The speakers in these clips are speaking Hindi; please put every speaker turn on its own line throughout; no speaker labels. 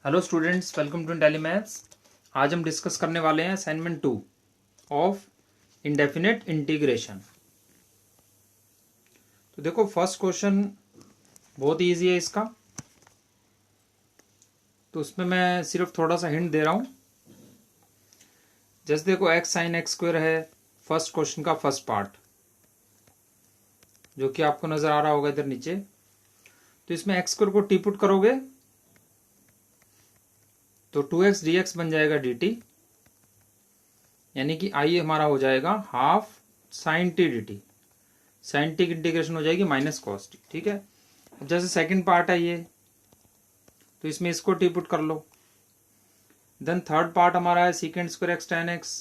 Hello students, welcome to Intelli Maths. आज हम डिस्कस करने वाले हैं असाइनमेंट 2 ऑफ इंडेफिनिट इंटीग्रेशन। तो देखो, फर्स्ट क्वेश्चन बहुत इजी है इसका, तो उसमें मैं सिर्फ थोड़ा सा हिंट दे रहा हूं। जैसे देखो, एक्स साइन एक्स स्क्वायर है फर्स्ट क्वेश्चन का फर्स्ट पार्ट, जो कि आपको नजर आ रहा होगा इधर नीचे। तो इसमें एक्स स्क्वायर को टी पुट करोगे तो 2x dx बन जाएगा dt, यानी कि आई हमारा हो जाएगा half sine t dt। Sine t की इंटीग्रेशन हो जाएगी माइनस कॉस टी। ठीक है, अब जैसे सेकंड पार्ट है ये, तो इसमें इसको टी पुट कर लो। देन थर्ड पार्ट हमारा है secant square x tan x,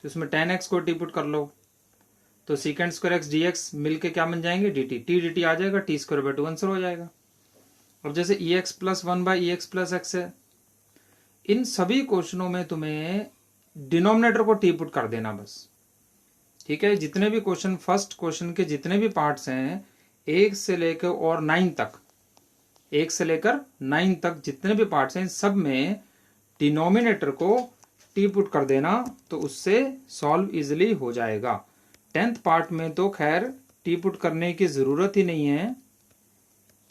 तो इसमें टेन एक्स को टी पुट कर लो, तो secant square x d x मिलकर क्या बन जाएंगे dt। टी डी टी आ जाएगा, t square by two answer हो जाएगा। अब जैसे e x plus one by e x plus x है, इन सभी क्वेश्चनों में तुम्हें डिनोमिनेटर को टी पुट कर देना बस। ठीक है, जितने भी क्वेश्चन, फर्स्ट क्वेश्चन के जितने भी पार्ट्स हैं, 1 से लेकर और 9 तक, 1 से लेकर 9 तक जितने भी पार्ट्स हैं, सब में डिनोमिनेटर को टी पुट कर देना, तो उससे सॉल्व इजिली हो जाएगा। 10th पार्ट में तो खैर टी पुट करने की जरूरत ही नहीं है,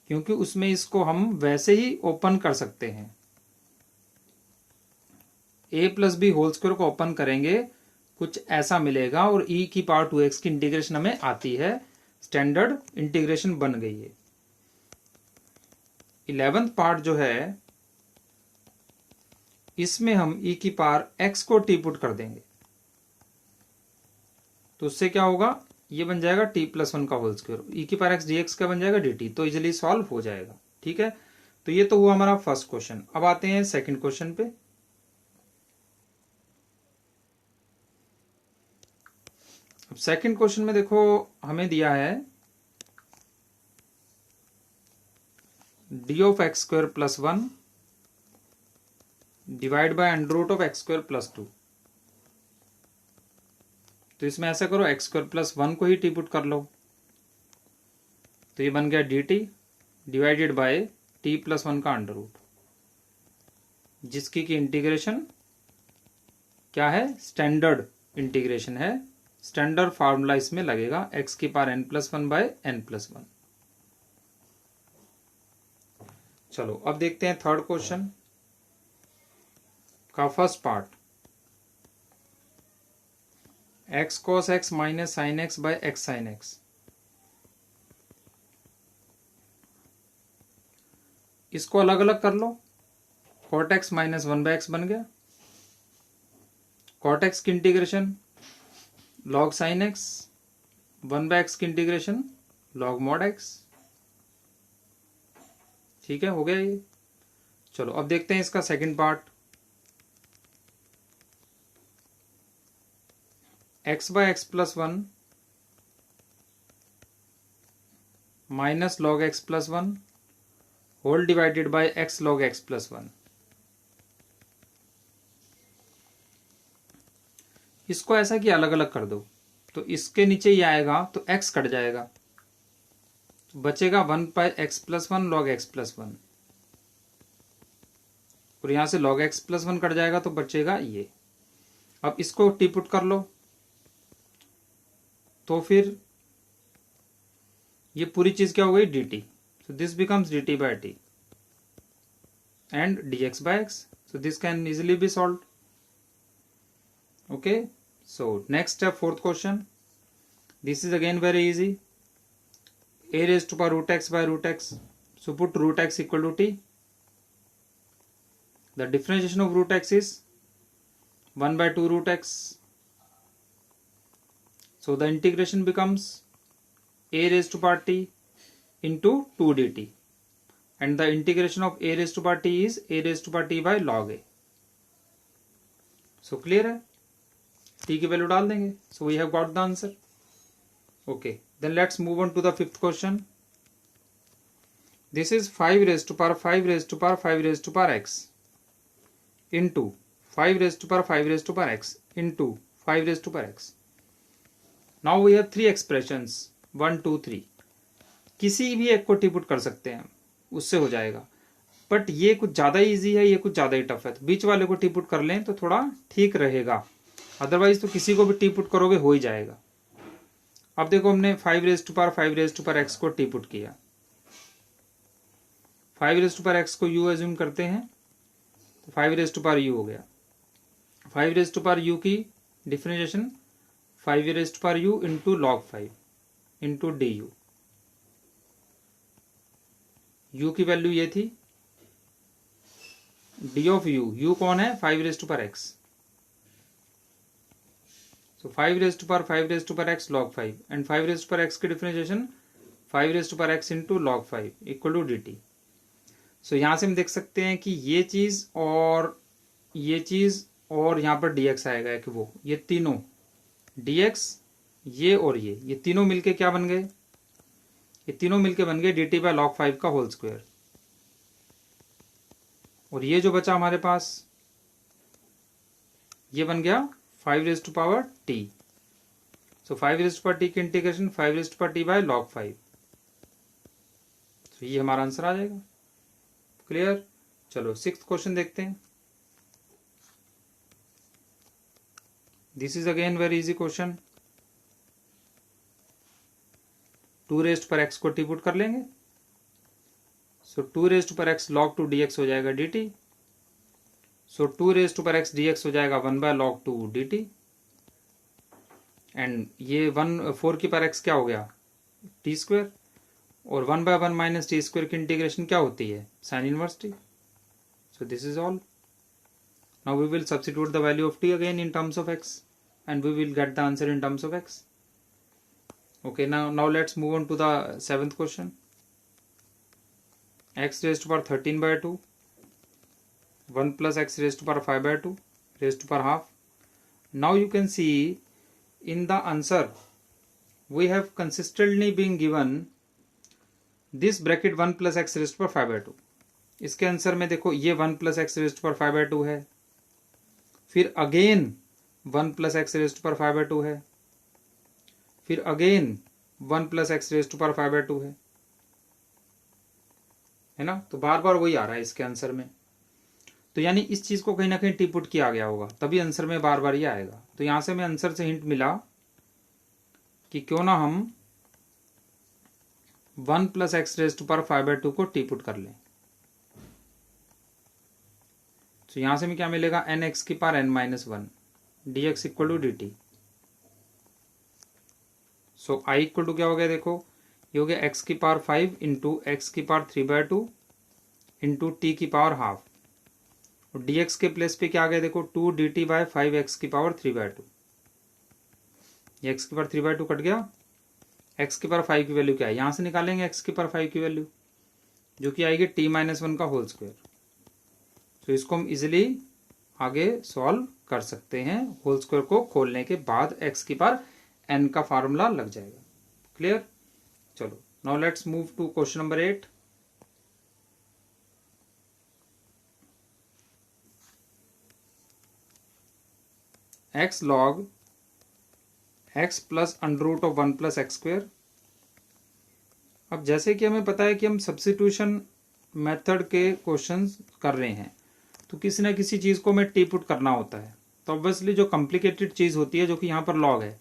क्योंकि उसमें इसको हम वैसे ही ओपन कर सकते हैं। a plus b whole square को ओपन करेंगे, कुछ ऐसा मिलेगा, और e की पावर 2x की इंटीग्रेशन हमें आती है, स्टैंडर्ड इंटीग्रेशन बन गई है। 11th पार्ट जो है, इसमें हम e की पावर x को टी पुट कर देंगे, तो उससे क्या होगा, ये बन जाएगा t प्लस वन का होल स्क्वायर, e की पावर x dx का बन जाएगा dt, तो इजिली सॉल्व हो जाएगा। ठीक है, तो ये तो हुआ हमारा फर्स्ट क्वेश्चन। अब आते हैं सेकंड क्वेश्चन पे। अब सेकंड क्वेश्चन में देखो, हमें दिया है d of x square plus one divide by under root of x square plus two. तो इसमें ऐसा करो, एक्स स्क्वायर प्लस वन को ही टी पुट कर लो, तो ये बन गया d t divided by t plus one का अंडर रूट, जिसकी की इंटीग्रेशन क्या है, स्टैंडर्ड इंटीग्रेशन है। स्टैंडर्ड फार्मूला इसमें लगेगा, एक्स की power n plus one by n plus one. चलो अब देखते हैं थर्ड क्वेश्चन का first part. X cos x minus sine x by x sine x. इसको अलग अलग कर लो, cot x minus one by x बन गया। कॉट एक्स की integration log sine x, one by x की इंटीग्रेशन लॉग मॉड एक्स। ठीक है, हो गया ये। चलो अब देखते हैं इसका second part. X by x plus one minus log x plus one whole divided by x log x plus one. इसको ऐसा कि अलग अलग कर दो, तो इसके नीचे ये आएगा तो x कट जाएगा, तो बचेगा one by x plus one log x plus one, और यहां से log x plus one cut जाएगा, तो बचेगा ये। अब इसको टी पुट कर लो, तो फिर ये पूरी चीज क्या हो गई, dt। So this becomes dt by t and dx by x, so this can easily be solved. Okay, so next step, fourth question. This is again very easy. A raised to power root x by root x, so put root x equal to t. The differentiation of root x is 1 by 2 root x, so the integration becomes a raised to power t into 2 dt, and the integration of a raised to power t is a raised to power t by log a. So clear है, t की वैल्यू डाल देंगे, so we have got the answer. Okay, then let's move on to the fifth question. This is 5 raised to power 5 raised to power 5 raised to power x into 5 raised to power 5 raised to power x into 5 raised to power x. Now we have three expressions, 1 2 3. किसी भी एक को टी पुट कर सकते हैं, उससे हो जाएगा। बट ये कुछ ज्यादा इजी है, ये कुछ ज्यादा ही टफ है, तो बीच वाले को टी पुट कर लें तो थोड़ा ठीक रहेगा, अदरवाइज तो किसी को भी टी पुट करोगे हो ही जाएगा। अब देखो हमने 5 को टी पुट किया, 5 को u एज्यूम करते हैं तो 5 हो गया। 5 की differentiation 5 into log 5 into D you की वैल्यू ये थी, डी ऑफ यू कौन है 5 सो 5 log 5 एंड 5 की differentiation 5 into log 5 equal to d t. So यहां से हम देख सकते हैं कि ये चीज और ये चीज और यहां पर dx आएगा कि वो ये तीनों dx ये और ये तीनों मिलके क्या बन गए, ये तीनों मिलके बन गए dt बाय log 5 का होल स्क्वायर। और ये जो बचा हमारे पास ये बन गया 5 t। सो 5 t की इंटीग्रेशन 5 t बाय log 5, तो ये हमारा आंसर आ जाएगा। क्लियर। चलो 6th क्वेश्चन देखते हैं। This is again very easy question. 2 को टी पुट कर लेंगे, सो 2 log 2 dx हो जाएगा dt। सो 2 dx हो जाएगा 1 बाय log 2 dt। एंड ये 4 की पावर x क्या हो गया टी स्क्वायर, और 1 बाय 1 माइनस टी स्क्वायर की इंटीग्रेशन क्या होती है sine inverse t. So this is all. Now we will substitute the value of t again in terms of x and we will get the answer in terms of x. Okay, now let's move on to the 7th question. X raised to power 13 by 2, 1 plus x raised to power 5 by 2 raised to power half. Now you can see in the answer we have consistently been given this bracket 1 plus x raised to power 5 by 2. इसके आंसर में देखो ये 1 plus x raised to power 5 by 2 है, फिर again 1 plus x raise to power 5 by 2 है, फिर again 1 plus x raise to power 5 by 2 है ना। तो बार बार वही आ रहा है इसके आंसर में, तो यानी इस चीज को कहीं ना कहीं टी पुट किया गया होगा, तभी आंसर में बार बार ये आएगा। तो यहां से हमें आंसर से हिंट मिला कि क्यों ना हम 1 plus x raise to power 5 by 2 को टी पुट कर लें। तो यहां से हमें क्या मिलेगा एन एक्स की power n minus 1 dx equal to dt। So i equal to क्या हो गया, देखो ये हो गया x की पावर 5 इंटू एक्स की पावर 3 बाय 2 इंटू टी की पावर हाफ, और dx के प्लेस पे क्या आ गया देखो 2 dt बाय 5 एक्स की पावर 3 बाय 2। ये x की पावर 3 बाय 2 कट गया, x की पावर 5 की वैल्यू क्या है यहां से निकालेंगे, x की पावर 5 की वैल्यू जो कि आएगी t माइनस 1 का होल स्क्वायर। तो इसको हम इजिली आगे सॉल्व कर सकते हैं, होल स्क्वायर को खोलने के बाद x की पावर n का फार्मूला लग जाएगा। क्लियर। चलो now let's move to question number 8। x log x plus under root of 1 plus x square. अब जैसे कि हमें पता है कि हम सब्स्टिट्यूशन मेथड के क्वेश्चंस कर रहे हैं, तो किसी ना किसी चीज को हमें टी पुट करना होता है, तो ऑब्वियसली जो कॉम्प्लिकेटेड चीज होती है जो कि यहां पर लॉग है,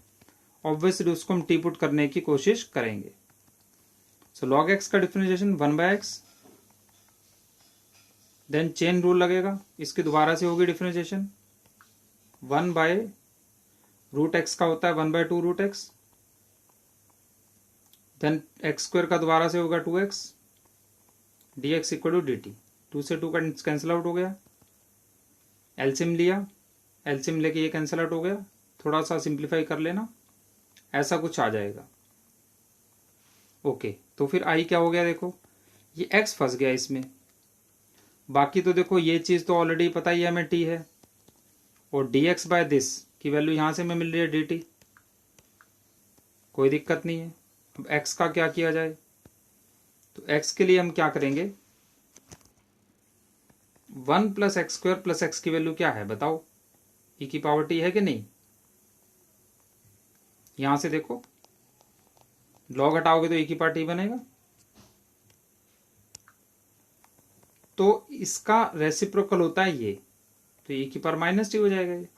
ऑब्वियसली उसको हम टी पुट करने की कोशिश करेंगे। सो लॉग एक्स का differentiation 1 by x, then chain rule लगेगा, इसकी दोबारा से होगी डिफरेंशिएशन 1 बाय रूट एक्स का होता है 1 by 2 root x, then x square का दोबारा से होगा 2x dx equal to dt। 2 से 2 का कैंसिल आउट हो गया, एलसीएम लिया, एलसीएम लेके ये कैंसिल आउट हो गया, थोड़ा सा सिंप्लीफाई कर लेना, ऐसा कुछ आ जाएगा। ओके, तो फिर आई क्या हो गया, देखो ये x फंस गया इसमें, बाकी तो देखो ये चीज तो ऑलरेडी पता ही है हमें t है, और dx बाय दिस की वैल्यू यहां से हमें मिल रही है dt, कोई दिक्कत नहीं है। अब x का क्या किया जाए, तो x के लिए हम क्या करेंगे, 1 plus x square plus x की वैल्यू क्या है बताओ, e की पावर t है कि नहीं। यहां से देखो लॉग हटाओगे तो e की पावर t बनेगा, तो इसका रेसिप्रोकल होता है ये, तो e की पावर माइनस टी हो जाएगा ये।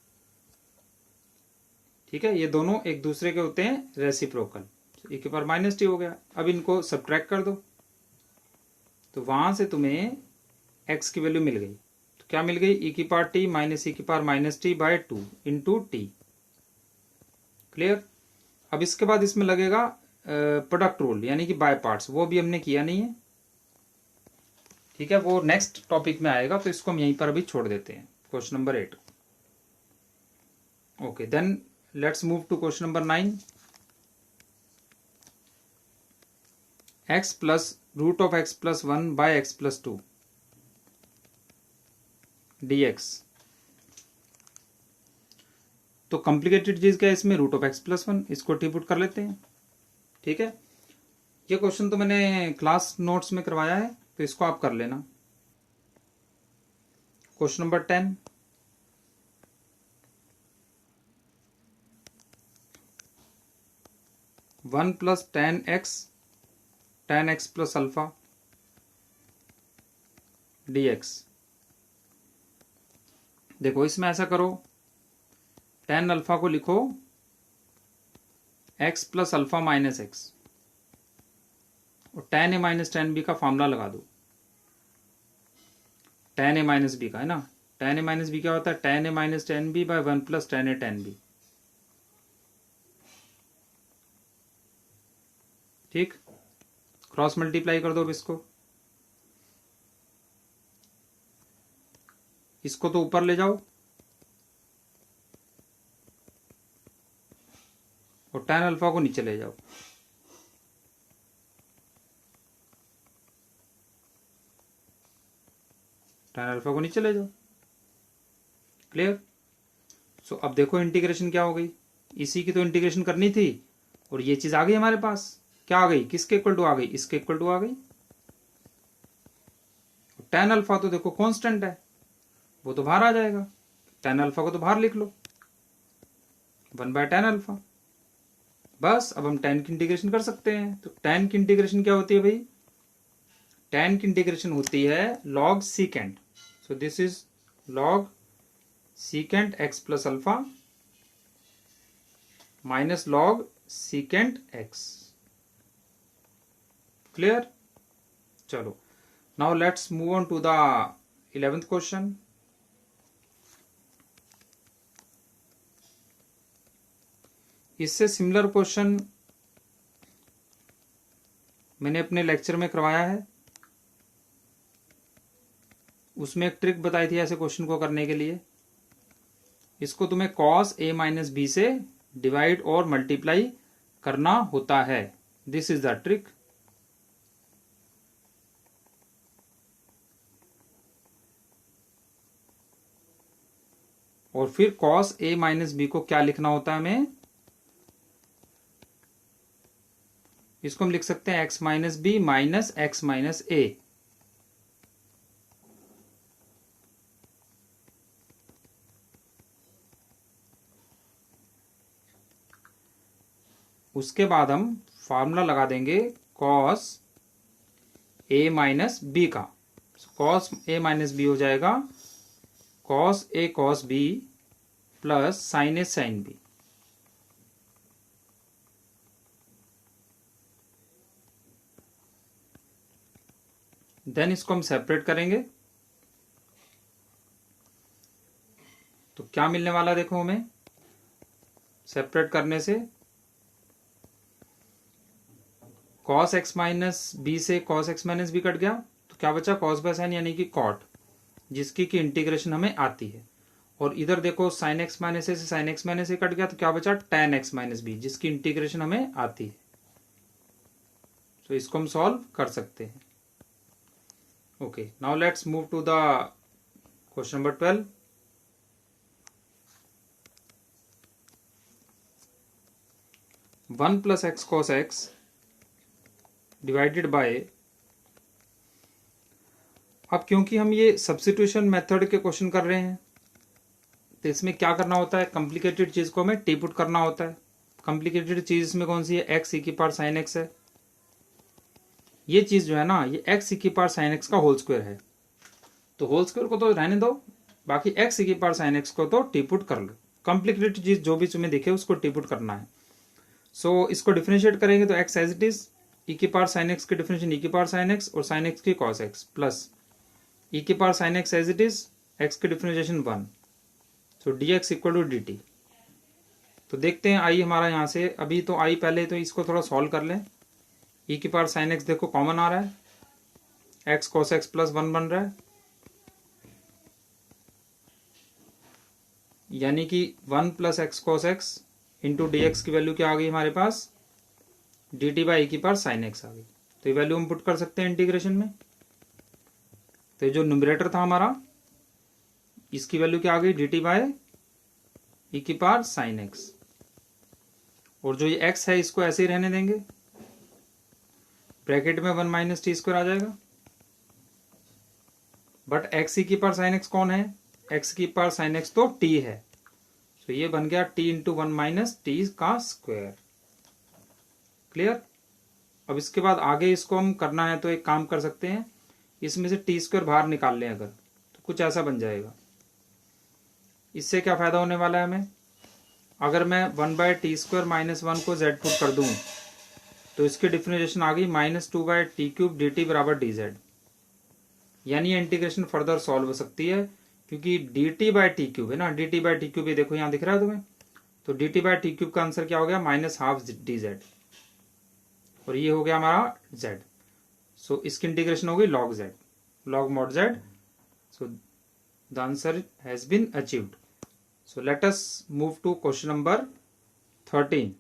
ठीक है, ये दोनों एक दूसरे के होते हैं रेसिप्रोकल, e की पावर माइनस टी हो गया। अब इनको सब्ट्रैक्ट कर दो, तो वहां से तुम्हें x की वैल्यू मिल गई। तो क्या मिल गई, e की पावर टी माइनस e की power minus t by 2 into t. Clear. अब इसके बाद इसमें लगेगा प्रोडक्ट रूल, यानी कि बाय पार्ट्स, वो भी हमने किया नहीं है। ठीक है, वो नेक्स्ट टॉपिक में आएगा, तो इसको हम यहीं पर अभी छोड़ देते हैं, question number 8। Okay, then let's move to question number 9। x plus root of x plus 1 by x plus 2 dx। तो कॉम्प्लिकेटेड चीज क्या है इसमें, रूट ऑफ x प्लस 1, इसको टी पुट कर लेते हैं। ठीक है, ये क्वेश्चन तो मैंने क्लास नोट्स में करवाया है, तो इसको आप कर लेना। Question number 10, one plus ten x plus alpha dx। देखो इसमें ऐसा करो, टेन अल्फा को लिखो x plus alpha minus x, और ten A minus ten B का फॉर्मूला लगा दो। टेन ए माइनस बी का है ना, टेन ए माइनस बी क्या होता है, ten A minus ten B by one plus ten A ten B. ठीक, क्रॉस मल्टीप्लाई कर दो इसको तो ऊपर ले जाओ, और टेन अल्फा को नीचे ले जाओ। टेन अल्फा को नीचे ले जाओ। क्लियर। सो अब देखो इंटीग्रेशन क्या हो गई, इसी की तो इंटीग्रेशन करनी थी, और ये चीज आ गई हमारे पास। क्या आ गई, किसके इक्वल टू आ गई, इसके इक्वल टू आ गई। टेन अल्फा तो देखो कांस्टेंट है, वो तो बाहर आ जाएगा, टेन अल्फा को तो बाहर लिख लो, 1/10 अल्फा। बस अब हम टेन की इंटीग्रेशन कर सकते हैं। तो टेन की इंटीग्रेशन क्या होती है भाई, टेन की इंटीग्रेशन होती है log secant. So this is log secant x plus alpha minus log secant x. Clear. चलो, now let's move on to the 11th question. इससे सिमिलर क्वेश्चन मैंने अपने लेक्चर में करवाया है, उसमें एक ट्रिक बताई थी ऐसे क्वेश्चन को करने के लिए। इसको तुम्हें cos a माइनस बी से डिवाइड और मल्टीप्लाई करना होता है। This is the trick. और फिर cos a माइनस बी को क्या लिखना होता है हमें, इसको हम लिख सकते हैं x minus b minus x minus a. उसके बाद हम फॉर्मूला लगा देंगे cos a माइनस बी का। cos a माइनस बी हो जाएगा cos a cos b plus sin a sin b। Then इसको हम सेपरेट करेंगे, तो क्या मिलने वाला देखो हमें सेपरेट करने से, cos x माइनस बी से cos x minus B cut गया, तो क्या बचा cos बाय साइन यानी कि cot, जिसकी की इंटीग्रेशन हमें आती है। और इधर देखो sin x माइनस ए से sin x माइनस ए कट गया, तो क्या बचा tan x माइनस बी, जिसकी इंटीग्रेशन हमें आती है। तो इसको हम सॉल्व कर सकते हैं। Okay, now let's move to the question number 12। One plus x cos x divided by, अब क्योंकि हम ये सब्स्टिट्यूशन मेथड के क्वेश्चन कर रहे हैं, तो इसमें क्या करना होता है, कॉम्प्लिकेटेड चीज को हमें टी पुट करना होता है। कॉम्प्लिकेटेड चीज इसमें कौन सी है, एक्स ई की पावर साइन एक्स है। ये चीज जो है ना, ये एक्स ई की पावर साइन एक्स का होल स्क्वायर है। तो होल स्क्वायर को तो रहने दो, बाकी एक्स ई की पावर साइन एक्स को तो टी पुट कर लो। कॉम्प्लिकेटेड चीज जो भी तुम्हें दिखे उसको टी पुट करना है। सो इसको डिफरेंशिएट करेंगे तो x as it is, e की पावर साइन एक्स की डिफरेंशिएशन ई की पावर साइन एक्स और साइन एक्स की कॉस एक्स प्लस ई की power sine x as it is, x की differentiation 1। So d x equal to d t. तो देखते हैं आई हमारा यहाँ से, अभी तो आई पहले तो इसको थोड़ा सॉल्व कर लें। ई की पावर साइन एक्स देखो कॉमन आ रहा है, एक्स कॉस एक्स प्लस 1 बन रहा है, यानी कि 1 plus x cos x into D x की वैल्यू क्या आ गई हमारे पास, डी टी बाई ई की पावर साइन एक्स आ गई। तो ये वैल्यू हम पुट कर सकते हैं इंटीग्रेशन में। तो जो न्यूमरेटर था हमारा, इसकी वैल्यू क्या आ गई, डी टी बाई ई की पावर साइन एक्स, और जो ये एक्स है इसको ऐसे ही रहने देंगे, ब्रैकेट में 1 माइनस टी स्क्वायर आ जाएगा। बट एक्स ई की पावर साइन एक्स कौन है, एक्स की पावर साइन एक्स तो टी है, तो ये बन गया टी इंटू 1 माइनस टी का स्क्वायर। क्लियर। अब इसके बाद आगे इसको हम करना है तो एक काम कर सकते हैं, इसमें से टी स्क्वायर बाहर निकाल लें अगर, तो कुछ ऐसा बन जाएगा। इससे क्या फायदा होने वाला है हमें, अगर मैं 1 बाय टी स्क्वायर माइनस 1 को जेड पुट कर दूं तो इसकी डिफरेंशिएशन आ गई -2 by t cube d t बराबर डी जेड। यानी इंटीग्रेशन फर्दर सॉल्व हो सकती है, क्योंकि d t by t cube है ना, d t by t cube ये देखो यहाँ दिख रहा है तुम्हें, तो d t by t cube का आंसर क्या हो गया, -12 डी जेड, और ये हो गया हमारा जेड। सो इसकी इंटीग्रेशन हो गई log z, log mod z. So the answer has been achieved. So let us move to question number 13।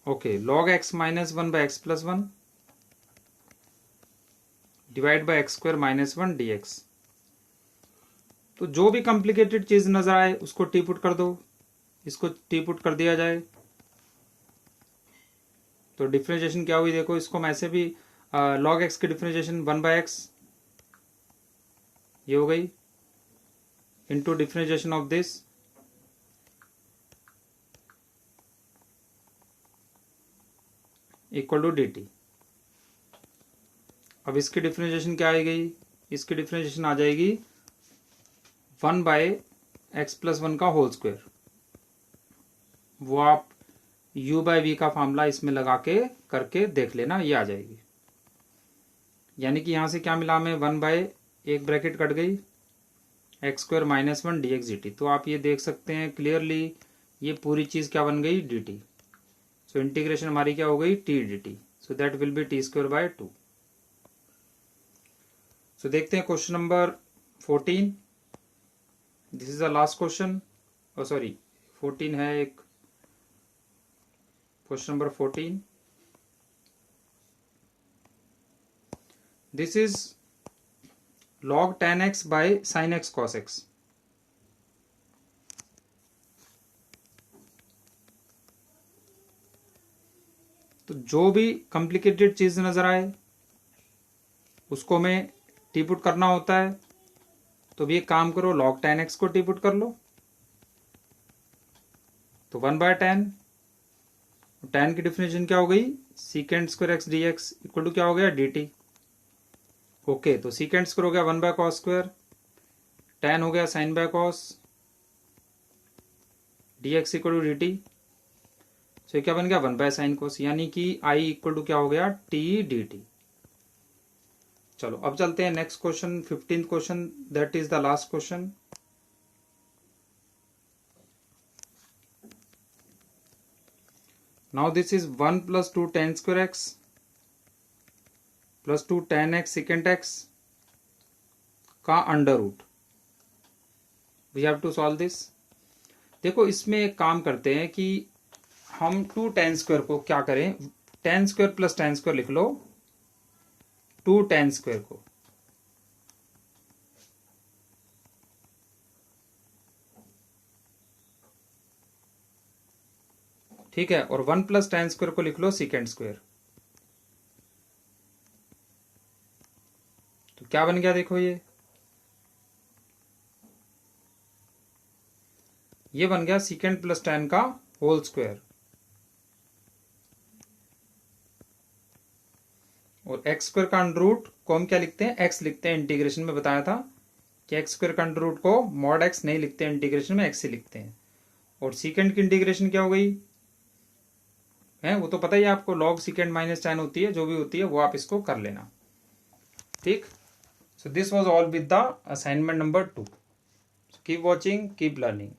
Okay, log x minus 1 by x plus 1 divide by x square minus 1 d x. तो जो भी कॉम्प्लिकेटेड चीज नजर आए उसको टी पुट कर दो, इसको टी पुट कर दिया जाए। तो डिफरेंशिएशन क्या हुई देखो, इसको मैं ऐसे भी log x की डिफरेंशिएशन 1 बाय एक्स ये हो गई, into differentiation of this equal to d t. अब इसकी डिफरेंशिएशन क्या आ गई, इसकी डिफरेंशिएशन आ जाएगी 1 बाय एक्स प्लस 1 का होल स्क्वायर। वो आप u बाय वी का फॉर्मूला इसमें लगा के करके देख लेना, ये आ जाएगी। यानी कि यहां से क्या मिला हमें, 1 बाय एक ब्रैकेट कट गई x square minus 1 d x D t. तो आप ये देख सकते हैं क्लियरली, ये पूरी चीज क्या बन गई, डी टी। सो इंटीग्रेशन हमारी क्या हो गई, t d t. So that will be t square by 2। So देखते हैं question number 14। This is the last question, oh sorry 14 है एक, question number 14। This is log tan x by sin x cos x। तो जो भी कॉम्प्लिकेटेड चीज नजर आए उसको हमें टी पुट करना होता है। तो भी एक काम करो, log tan x को टी पुट कर लो, तो 1 बाय tan, tan की डिफरेंशिएशन क्या हो गई, secant square x d x equal to क्या हो गया, डी टी। ओके, तो सीकेंड स्क्वायर हो गया 1 बाय कॉस स्क्वायर, tan हो गया sine by cos, d x equal to d t. So क्या बन गया 1 बाय साइन कॉस, यानी कि आई इक्वल टू क्या हो गया, टी डी टी। चलो अब चलते हैं next question, 15th question, that is the last question. Now this is 1 plus 2 tan square x plus 2 tan x second x का under root. We have to solve this. देखो इसमें एक काम करते हैं कि हम 2 tan स्क्वायर को क्या करें, tan square plus tan square लिख लो, 2 tan स्क्वायर को, ठीक है, और 1 प्लस tan स्क्वायर को लिख लो सेकेंड स्क्वायर। तो क्या बन गया देखो, ये बन गया सेकेंड प्लस tan का होल स्क्वायर, और एक्स स्क्वायर का अंडर रूट को हम क्या लिखते हैं, एक्स लिखते हैं। इंटीग्रेशन में बताया था कि एक्स स्क्वायर का अंडर रूट को मॉड एक्स नहीं लिखते हैं, इंटीग्रेशन में एक्स ही लिखते हैं। और सीकेंड की इंटीग्रेशन क्या हो गई है, वो तो पता ही है आपको, लॉग सीकेंड माइनस tan होती है, जो भी होती है वो आप इसको कर लेना। ठीक, so this was all with the assignment number 2। Keep watching, keep learning.